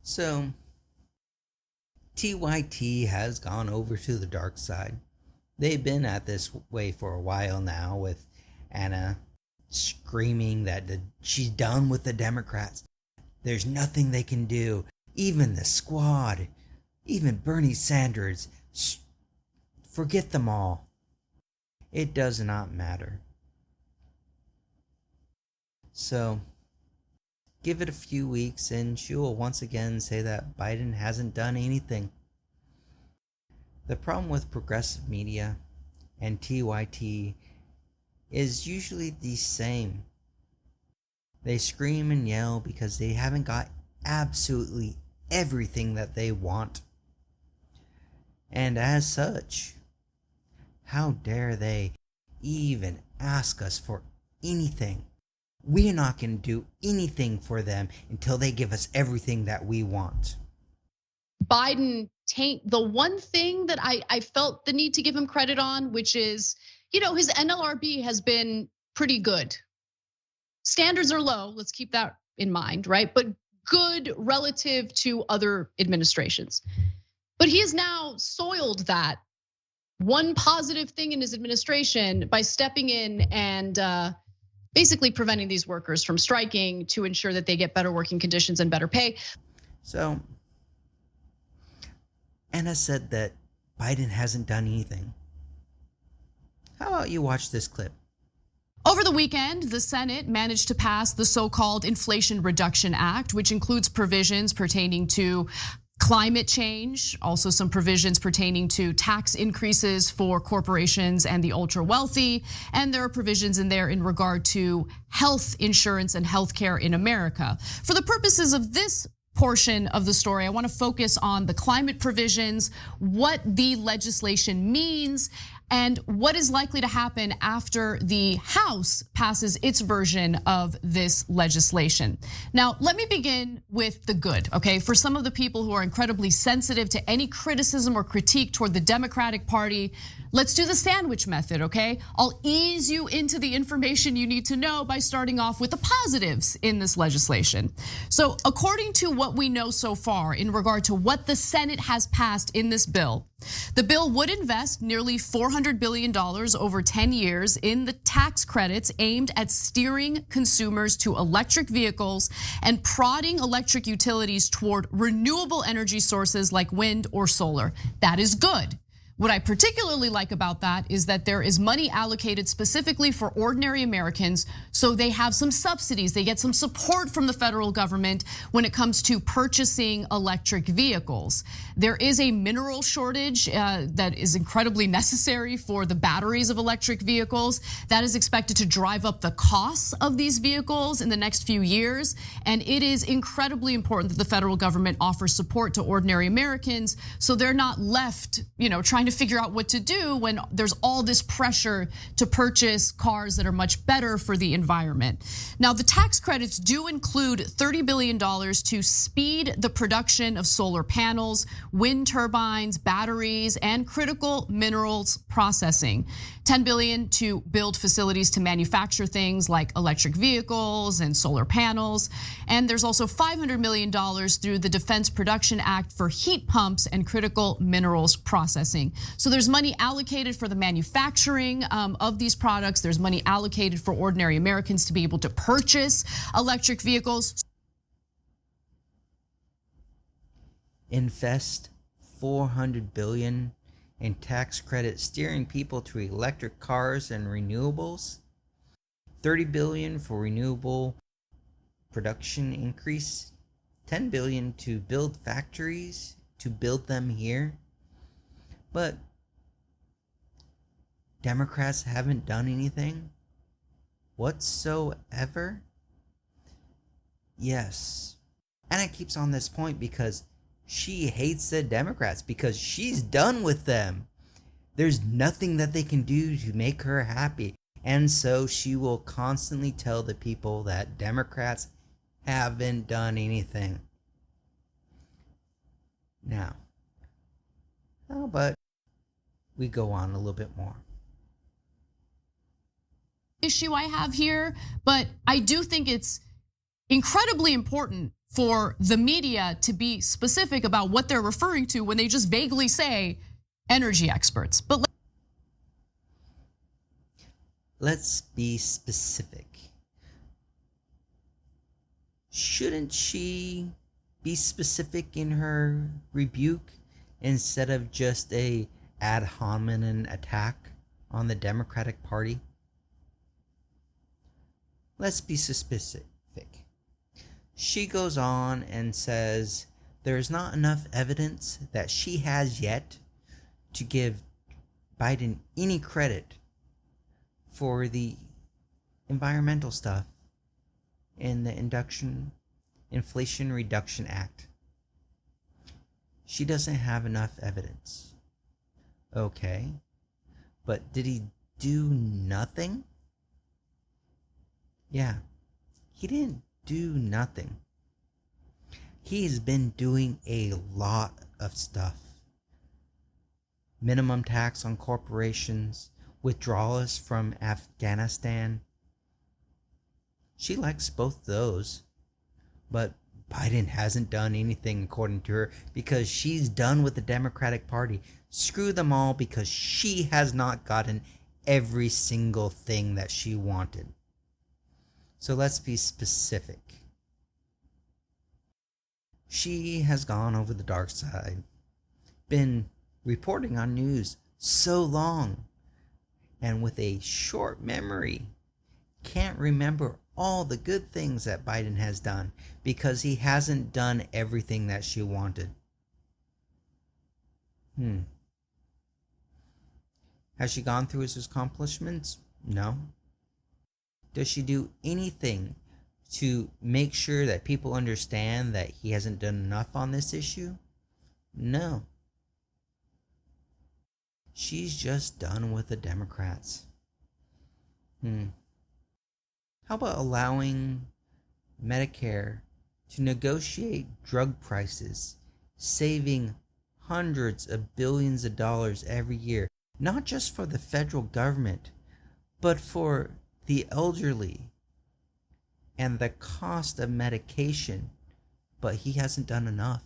So, TYT has gone over to the dark side. They've been at this way for a while now, with Anna screaming that she's done with the Democrats. There's nothing they can do. Even the squad, even Bernie Sanders, forget them all. It does not matter. So, give it a few weeks and she will once again say that Biden hasn't done anything. The problem with progressive media and TYT is usually the same. They scream and yell because they haven't got absolutely everything that they want. And as such, how dare they even ask us for anything? We're not going to do anything for them until they give us everything that we want. Biden the one thing that I felt the need to give him credit on, which is, his NLRB has been pretty good. Standards are low, let's keep that in mind, right? But good relative to other administrations. But he has now soiled that one positive thing in his administration by stepping in and basically preventing these workers from striking to ensure that they get better working conditions and better pay. So, Anna said that Biden hasn't done anything. How about you watch this clip? Over the weekend, the Senate managed to pass the so-called Inflation Reduction Act, which includes provisions pertaining to climate change, also some provisions pertaining to tax increases for corporations and the ultra wealthy. And there are provisions in there in regard to health insurance and healthcare in America. For the purposes of this portion of the story, I want to focus on the climate provisions, what the legislation means, and what is likely to happen after the House passes its version of this legislation. Now, let me begin with the good, okay? For some of the people who are incredibly sensitive to any criticism or critique toward the Democratic Party, let's do the sandwich method, okay? I'll ease you into the information you need to know by starting off with the positives in this legislation. So, according to what we know so far in regard to what the Senate has passed in this bill, the bill would invest nearly $400 billion over 10 years in the tax credits aimed at steering consumers to electric vehicles and prodding electric utilities toward renewable energy sources like wind or solar. That is good. What I particularly like about that is that there is money allocated specifically for ordinary Americans, so they have some subsidies, they get some support from the federal government when it comes to purchasing electric vehicles. There is a mineral shortage that is incredibly necessary for the batteries of electric vehicles. That is expected to drive up the costs of these vehicles in the next few years. And it is incredibly important that the federal government offers support to ordinary Americans so they're not left, trying to figure out what to do when there's all this pressure to purchase cars that are much better for the environment. Now, the tax credits do include $30 billion to speed the production of solar panels, wind turbines, batteries, and critical minerals processing. $10 billion to build facilities to manufacture things like electric vehicles and solar panels. And there's also $500 million through the Defense Production Act for heat pumps and critical minerals processing. So there's money allocated for the manufacturing of these products. There's money allocated for ordinary Americans to be able to purchase electric vehicles. Invest $400 billion in tax credit steering people to electric cars and renewables. $30 billion for renewable production increase. $10 billion to build factories, to build them here. But Democrats haven't done anything whatsoever. Yes. Anna keeps on this point because she hates the Democrats because she's done with them. There's nothing that they can do to make her happy. And so she will constantly tell the people that Democrats haven't done anything. Now, how about we go on a little bit more? Issue I have here, but I do think it's incredibly important for the media to be specific about what they're referring to when they just vaguely say energy experts. But let's be specific. Shouldn't she be specific in her rebuke instead of just a ad hominem attack on the Democratic Party? Let's be specific. She goes on and says there's not enough evidence that she has yet to give Biden any credit for the environmental stuff in the Inflation Reduction Act. She doesn't have enough evidence. Okay, but did he do nothing? Yeah, he didn't do nothing. He's been doing a lot of stuff. Minimum tax on corporations, withdrawals from Afghanistan. She likes both those, but Biden hasn't done anything according to her because she's done with the Democratic Party. Screw them all because she has not gotten every single thing that she wanted. So let's be specific. She has gone over the dark side, been reporting on news so long, and with a short memory, can't remember all the good things that Biden has done because he hasn't done everything that she wanted. Has she gone through his accomplishments? No. Does she do anything to make sure that people understand that he hasn't done enough on this issue? No. She's just done with the Democrats. How about allowing Medicare to negotiate drug prices, saving hundreds of billions of dollars every year, not just for the federal government, but for the elderly and the cost of medication, but he hasn't done enough.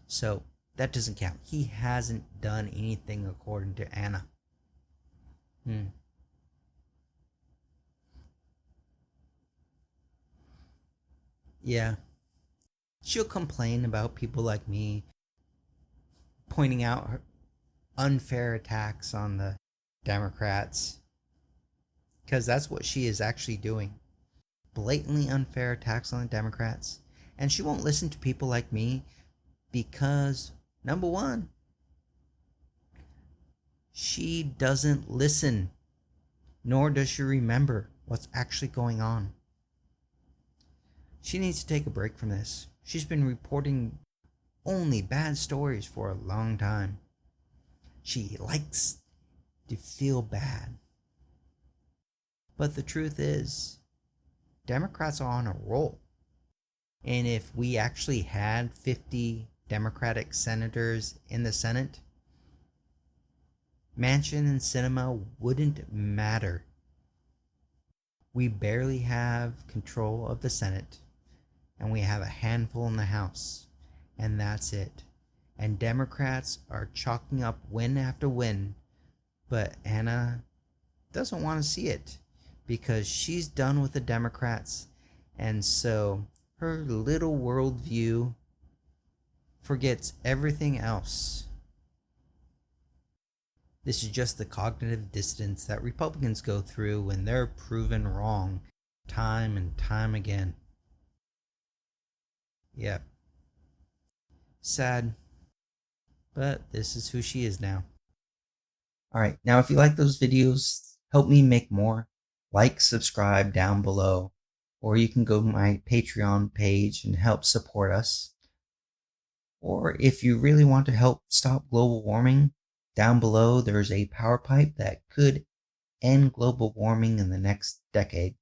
So that doesn't count. He hasn't done anything according to Anna. Yeah. She'll complain about people like me pointing out her unfair attacks on the Democrats, because that's what she is actually doing. Blatantly unfair attacks on the Democrats. And she won't listen to people like me because, number one, she doesn't listen, nor does she remember what's actually going on. She needs to take a break from this. She's been reporting only bad stories for a long time. She likes to feel bad. But the truth is, Democrats are on a roll. And if we actually had 50 Democratic senators in the Senate, Manchin and Sinema wouldn't matter. We barely have control of the Senate, and we have a handful in the House, and that's it. And Democrats are chalking up win after win, but Anna doesn't want to see it because she's done with the Democrats, and so her little worldview forgets everything else. This is just the cognitive dissonance that Republicans go through when they're proven wrong time and time again. Yep. Sad. But this is who she is now. Alright, now if you like those videos, help me make more. Like, subscribe down below. Or you can go to my Patreon page and help support us. Or if you really want to help stop global warming, down below there's a power pipe that could end global warming in the next decade.